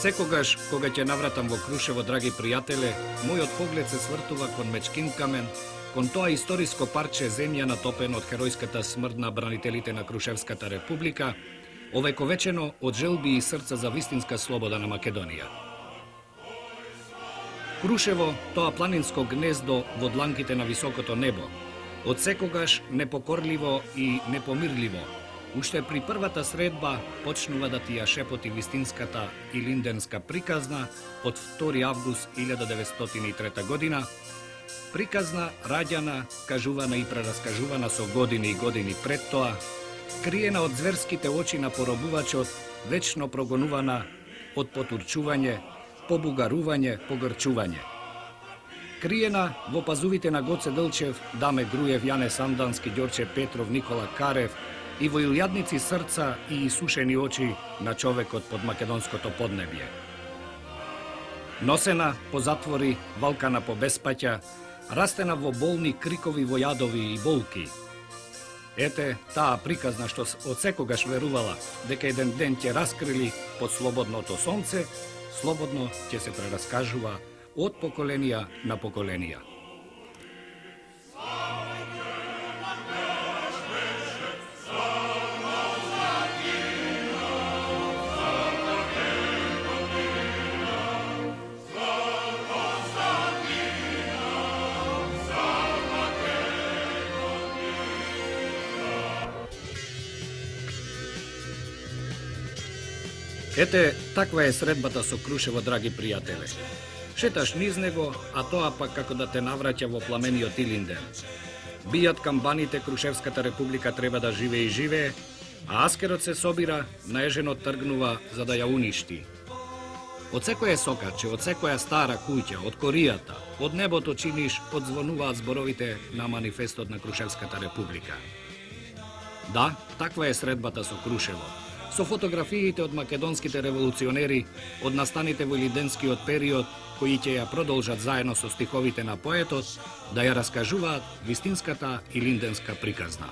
Секогаш, кога ќе навратам во Крушево, драги пријателе, мојот поглед се свртува кон Мечкин камен, кон тоа историско парче земја натопено од херојската смрт на бранителите на Крушевската република, овековечено од желби и срца за вистинска слобода на Македонија. Крушево, тоа планинско гнездо во дланките на високото небо, од секогаш непокорливо и непомирливо, уште при првата средба почнува да ти ја шепоти вистинската илинденска приказна од 2 август 1903 година, приказна, раѓана, кажувана и прераскажувана со години и години пред тоа, криена од зверските очи на поробувачот, вечно прогонувана од потурчување, побугарување, погрчување. Криена во пазувите на Гоце Делчев, Даме Груев, Јане Сандански, Ѓорче Петров, Никола Карев и во илјадници срца и исушени очи на човекот под македонското поднебје. Носена по затвори, валкана по беспаќа, растена во болни крикови во јадови и болки. Ете, таа приказна што од секогаш верувала дека еден ден ќе раскрили под слободното сонце, слободно ќе се прераскажува од поколенија на поколенија. Ете, таква е средбата со Крушево, драги пријателе. Шеташ низ него, а тоа пак како да те навраќа во пламениот Илинден. Бијат камбаните, Крушевската република треба да живее и живее, а аскерот се собира, наежено тргнува за да ја уништи. Од секоја сокаче, од секоја стара куќа, од коријата, од небото чиниш, одзвонуваат зборовите на манифестот на Крушевската република. Да, таква е средбата со Крушево. Со фотографиите од македонските револуционери, од настаните во илинденскиот период, кои ќе ја продолжат заедно со стиховите на поетот, да ја раскажуваат вистинската илинденска приказна.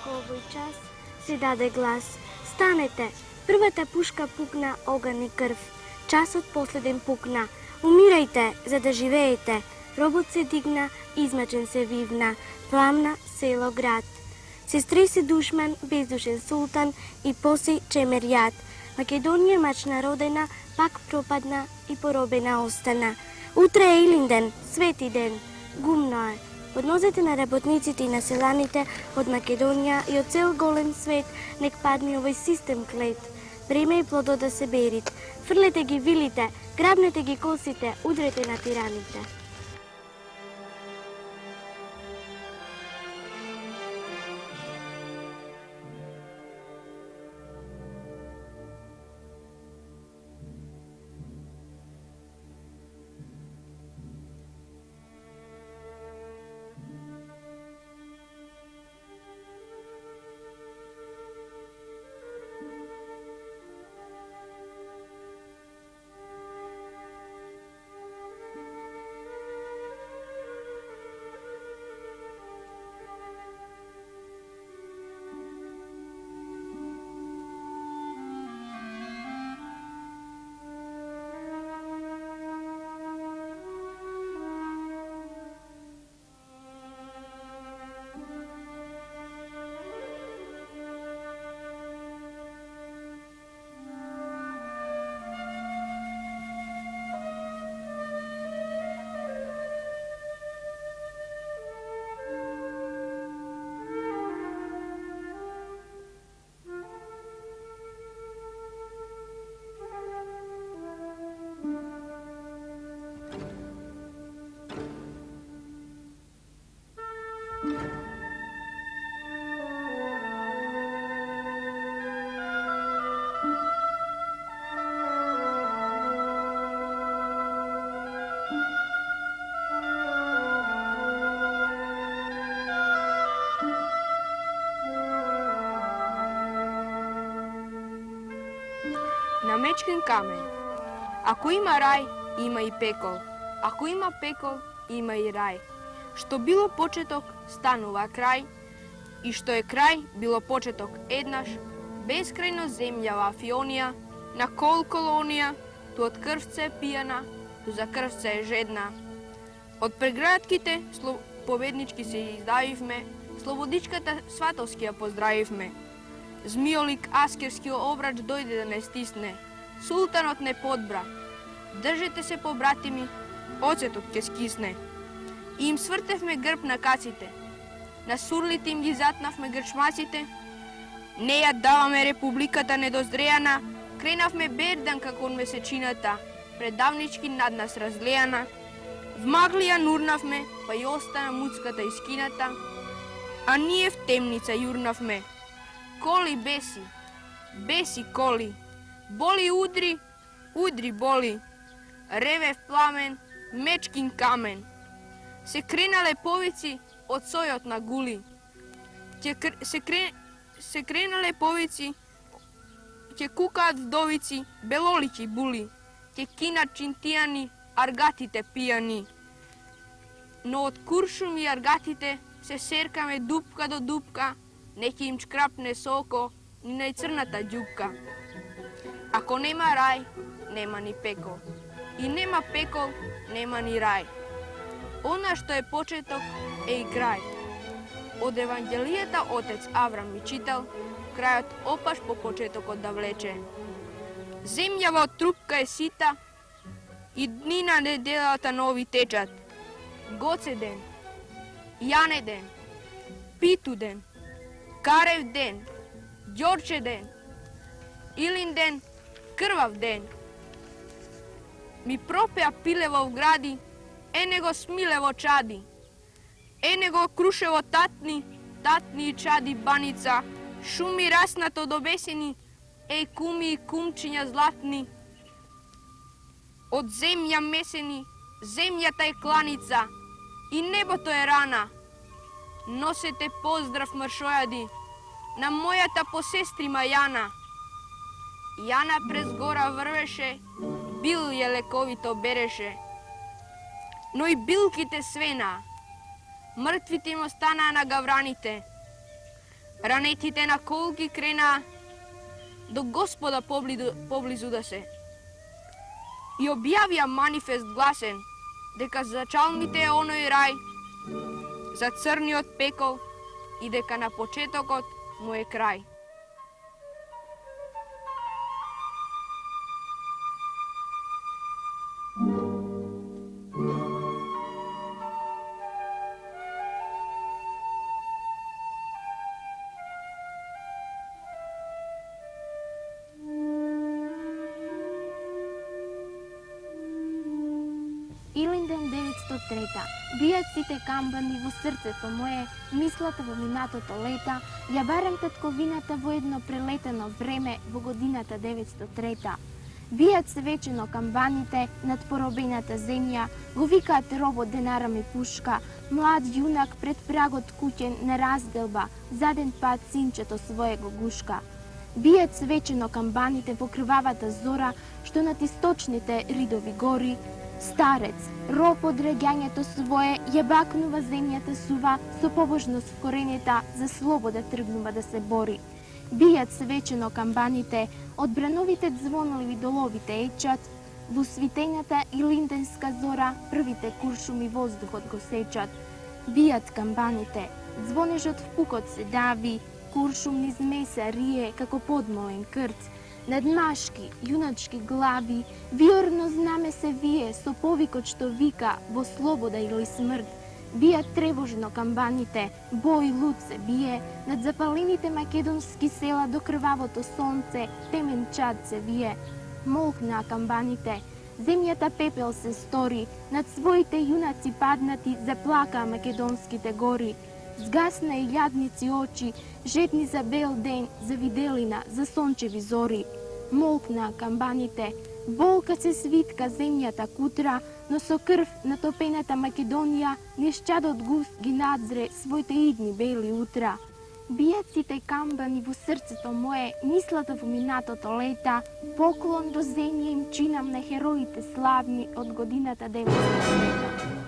Овој час се даде глас. Станете! Првата пушка пукна оган и крв. Часот последен пукна. Умирајте, за да живеете. Робот се дигна, измачен се вивна. Пламна село град. Се стреси душман, бездушен султан и поси чемерјат. Македонија мачна родена, пак пропадна и поробена остана. Утре е Илинден, свети ден. Гумно е. Од нозете на работниците и населаните од Македонија и од цел голем свет нек падне овој систем клет. Време и плодот да се берит. Фрлете ги вилите, грабнете ги косите, удрете на тираните. мечкин камен. Ако има рај, има и пекол. Ако има пекол, има и рај. Што било почеток, станува крај, и што е крај, било почеток еднаш, безкрајно земја Афионија, на кол колонија, ту од крвце е пијана, ту за крвце е жедна. Од преградките победнички се издавивме, слободичката сватовски ја поздравивме. Змиолик аскерски обрач дојде да не стисне, султанот не подбра. Држете се, побратими, оцетот ќе скисне. И им свртевме грб на каците, на сурлите им ги затнавме грчмаците, не ја даваме републиката недозрејана, кренавме бердан како месечината, предавнички над нас разлејана, в магли ја нурнавме, па и остана муцката искината, а ние в темница јурнавме. Коли беси, беси коли, боли удри, удри боли, реве в пламен, мечкин камен. Се кренале повици од сојот на гули, се кренале повици, ќе кукаат вдовици, белоличи були, ќе кинат чинтијани, аргатите пијани. Но од Куршум и аргатите се серкаме дупка до дупка, не ќе им чкрапне соко, ни најцрната ѓупка. Ако нема рај, нема ни пекол. И нема пекол, нема ни рај. Она што е почеток е и крај. Од Евангелијата отец Аврам ми читал, крајот опаш по почетокот да влече. Земјава од трупка е сита, и дни на неделата нови течат. Гоце ден, Јане ден, Питу ден, Карев ден, Ѓорче ден, Илин ден, Крвав ден. Ми пропеа пилево в гради, него смилево чади. Него крушево татни, татни и чади баница, шуми раснато до бесени, куми и кумчиња златни. Од земја месени, земјата е кланица, и небото е рана. Носете поздрав мршојади на мојата посестрима Јана. Јана през гора врвеше, бил ја лековито береше. Но и билките свена, мртвите им останаа на гавраните. Ранетите на колки крена до Господа поблизу да се. И објавија манифест гласен, дека за чалмите е оној рај, за црниот пекол и дека на почетокот му е крај. Илинден 903. Бијат сите камбани во срцето мое, мислата во минатото лета, ја барам татковината во едно прелетено време во годината 903. Бијат се вечено камбаните над поробената земја, го викаат робот денарам и пушка, млад јунак пред прагот куќен на разделба, заден пат синчето свое го гушка. Бијат свечено камбаните во крвавата зора, што над источните ридови гори. Старец, роб од реѓањето свое, ја бакнува земјата сува, со побожност в корените, за слобода тргнува да се бори. Бијат свечено камбаните, од брановите звонливи доловите ечат, во свитењата и линденска зора, првите куршуми воздухот го сечат. Бијат камбаните, звонежот в пукот се дави, куршум низ меса рие како подмолен крц. Над машки, јуначки глави, виорно знаме се вие, со повикот што вика во слобода или смрт. Бијат тревожно камбаните, бој луд се бие, над запалените македонски села до крвавото сонце, темен чад се вие. Молкнаа камбаните, земјата пепел се стори, над своите јунаци паднати заплакаа македонските гори. Згасна и јадници очи, жедни за бел ден, за виделина, за сончеви зори. Молкнаа камбаните, болка се свитка земјата кутра, но со крв натопената Македонија, нешчадот густ ги надзре своите идни бели утра. Бијат сите камбани во срцето мое, мислата во минатото лета, поклон до земја им чинам на хероите славни од годината 900.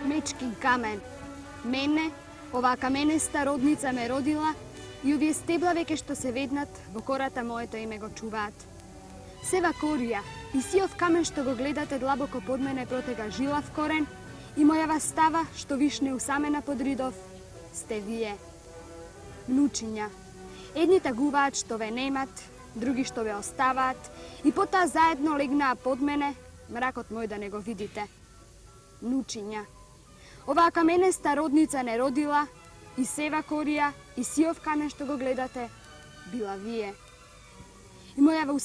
Мечкин камен. Мене, оваа каменеста родница ме родила и овие стебла веќе што се веднат во кората моето име го чуваат. Сева корија и сиов камен што го гледате длабоко под мене протега жилав корен и мојава става што вишне усамена под ридов сте вие. Внучиња. Едни тагуваат што ве немат, други што ве оставаат и потоа заедно легнаа под мене, мракот мој да не го видите. Внучиња. Оваа каменеста родница не родила и сева корија и сиов камен што го гледате била вие. И мојава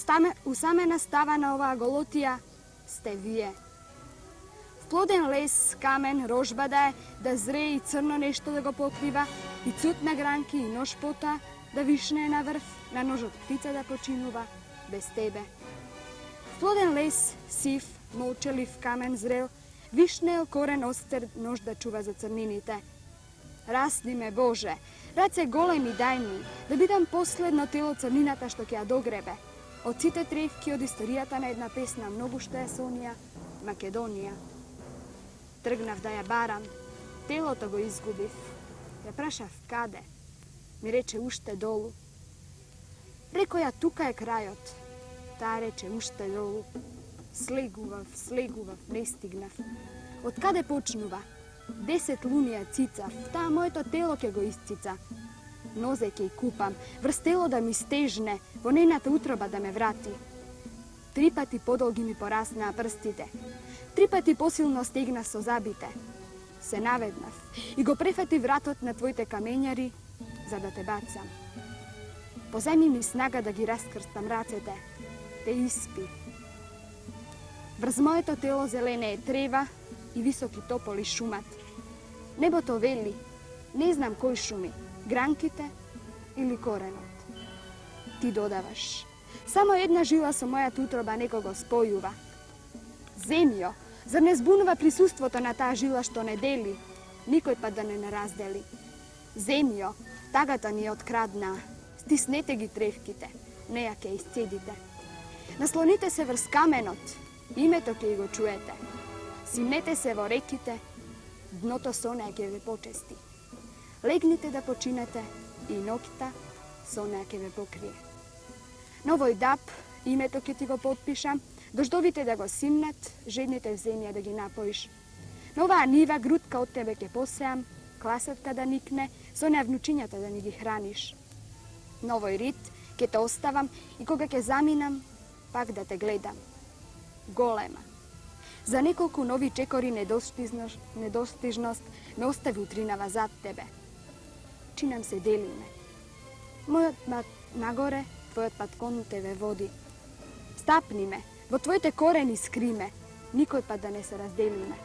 усамена става на оваа голотија сте вие. В плоден лес, камен, рожба да зрее и црно нешто да го покрива, и цут на гранки и нож пота да вишне на врв, на ножот птица да починува без тебе. В плоден лес, сив, молчалив камен зрел, вишнел корен остер нож да чува за црнините. Расни ме, Боже, раце големи дај ми, да бидам последно тело црнината што ќе ја догребе. Од сите тревки од историјата на една песна многу што ја сонија, Македонија. Тргнав да ја барам, телото го изгубив. Ја прашав каде, ми рече уште долу. Рекој ја тука е крајот, таа рече уште долу. Слегував, не стигнав. Од каде почнува? 10 луни ја цицав, таа моето тело ќе го iscica. Нозе ќе ја купам, врз тело да ми стежне, во нејната утроба да ме врати. 3 пати подолги ми пораснаа прстите, 3 пати посилно стегна со забите. Се наведнав и го префати вратот на твоите камењари, за да те бацам. Поземи ми снага да ги раскрстам рацете, те испи. Врз моето тело зелене е трева и високи тополи шумат. Небото вели, не знам кој шуми, гранките или коренот. Ти додаваш, само една жила со мојата утроба некого спојува. Земјо, зар не збунува присуството на таа жила што не дели, никој пат да не раздели. Земјо, тагата ни е откраднаа, стиснете ги тревките, неја ќе исцедите. Наслоните се врз каменот, името ќе го чуете. Симнете се во реките, дното со неја ќе ве почести. Легнете да починете и ноќта со неја ќе ве покрие. На овој даб името ќе ти го подпишам, дождовите да го симнат, жедните в земја да ги напоиш. На оваа нива грудка од тебе ќе посеам, класатка да никне, со неја внучињата да ни ги храниш. На овој рит ќе те оставам и кога ќе заминам, пак да те гледам. Голема. За неколку нови чекори недостижност ме остави утринава зад тебе. Чинам се делиме. Мојот пат нагоре, твојот пат кон тебе води. Стапни ме, во твоите корени скриме, никој пат да не се разделиме.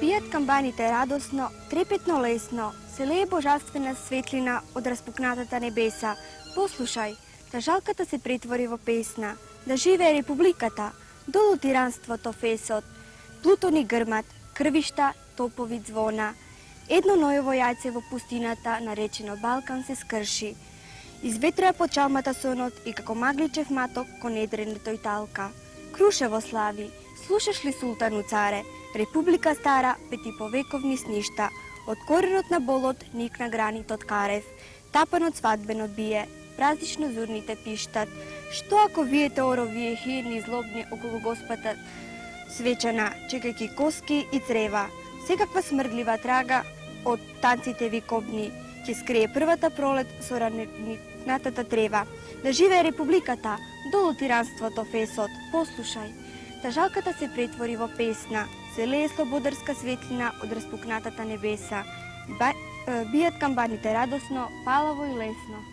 Пијат камбаните радосно, трепетно лесно, се лее божествена светлина од распукнатата небеса. Послушај, да жалката се претвори во песна, да живее републиката, долу тиранството фесот, плутони грмат, крвишта, топови звона. Едно ноево јајце во пустината, наречено Балкан, се скрши. Изветраа по чалмата сонот и како магличев маток кон едренето и талка. Крушево слави, слушаш ли султану царе, република стара, петиповековни сништа, од коренот на болот никна гранитот карев, тапанот свадбено бие, празнично зурните пиштат. Што ако виете оровие хиени злобни околу Госпата свечана, чекајќи коски и црева, секаква смрдлива трага од танците ви кобни, ќе скрие првата пролет со ранетната трева. Да живее републиката, долу тиранството фесот. Послушај, та жалката се претвори во песна, се лее слободарска светлина од распукнатата небеса. Бијат камбаните радосно, палаво и лесно.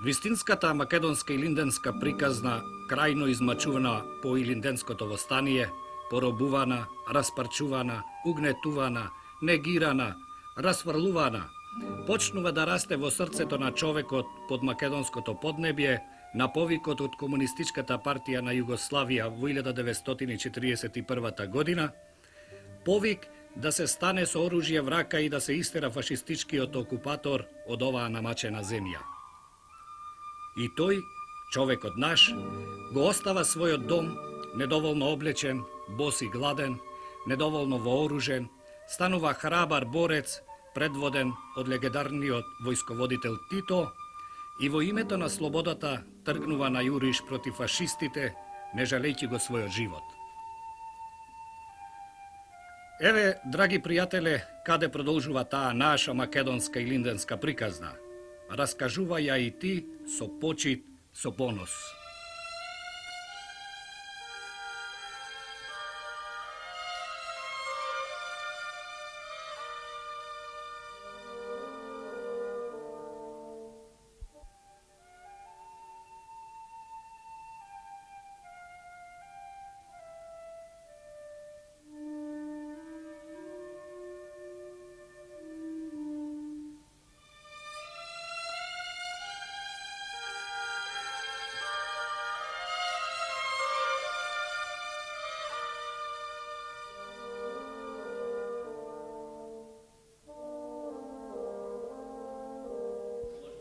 Вистинската македонска и линденска приказна, крајно измачувана по илинденското востание, поробувана, распарчувана, угнетувана, негирана, расфрлувана, почнува да расте во срцето на човекот под македонското поднебје на повикот од Комунистичката партија на Југославија во 1941 година, повик да се стане со оружје в рака и да се истера фашистичкиот окупатор од оваа намачена земја. И тој, човекот наш, го остава својот дом, недоволно облечен, бос и гладен, недоволно вооружен, станува храбар борец, предводен од легендарниот војсководител Тито и во името на слободата тргнува на јуриш против фашистите, не жалејќи го својот живот. Еве, драги пријателе, каде продолжува таа наша македонска и линденска приказна. Раскажува ја и ти со почит, со понос.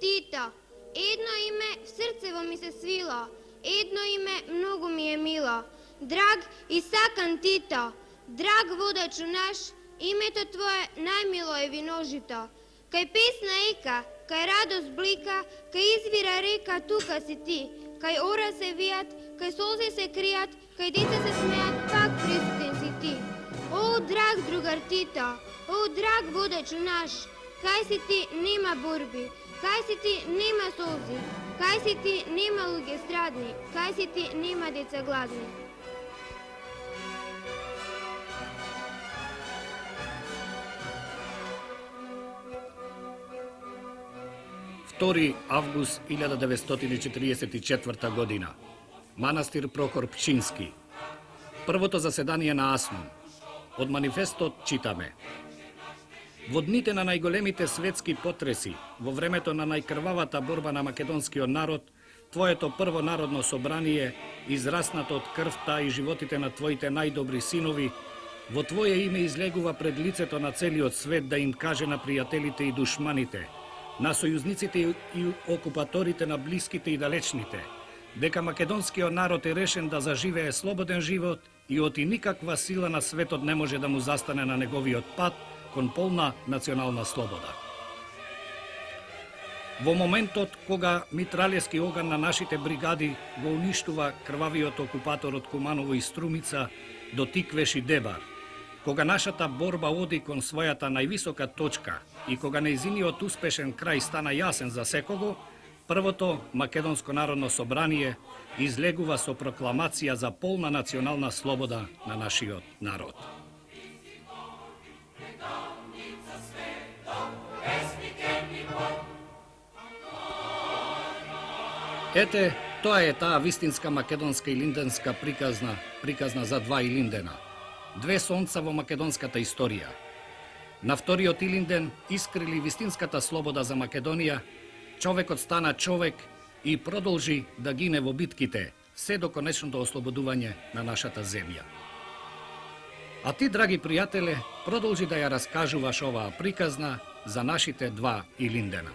Тита, едно име срцево ми се свила, едно име многу ми е мила. Драг и сакан Тита, драг водачу наш, името твое најмило е виножито. Кај песна ека, кај радост блика, кај извира река, тука си ти. Кај ора се вијат, кај солзи се кријат, кај деца се смеат, пак присутен си ти. О, драг другар Тита, о, драг водачу наш, кај си ти нема борби, кај си ти нема солзи, кај си ти нема луѓе страдни, кај си ти нема деца гладни. 2 август 1944 година. Манастир Прохор Пчински. Првото заседание на АСНУМ. Од манифестот читаме: во дните на најголемите светски потреси, во времето на најкрвавата борба на македонскиот народ, твоето прво народно собрание, израснато од крвта и животите на твоите најдобри синови, во твое име излегува пред лицето на целиот свет да им каже на пријателите и душманите, на сојузниците и окупаторите на блиските и далечните, дека македонскиот народ е решен да заживее слободен живот и оти никаква сила на светот не може да му застане на неговиот пат кон полна национална слобода. Во моментот кога митралевски оган на нашите бригади го уништува крвавиот окупатор од Куманово и Струмица до Тиквеш и Дебар, кога нашата борба оди кон својата највисока точка и кога нејзиниот успешен крај стана јасен за секого, првото Македонско народно собрание излегува со прокламација за полна национална слобода на нашиот народ. Ете, тоа е таа вистинска македонска и линденска приказна за два Илиндена. Две сонца во македонската историја. На вториот Илинден искрили вистинската слобода за Македонија, човекот стана човек и продолжи да гине во битките, се до конечното ослободување на нашата земја. А ти, драги пријателе, продолжи да ја раскажуваш оваа приказна за нашите два Илиндена.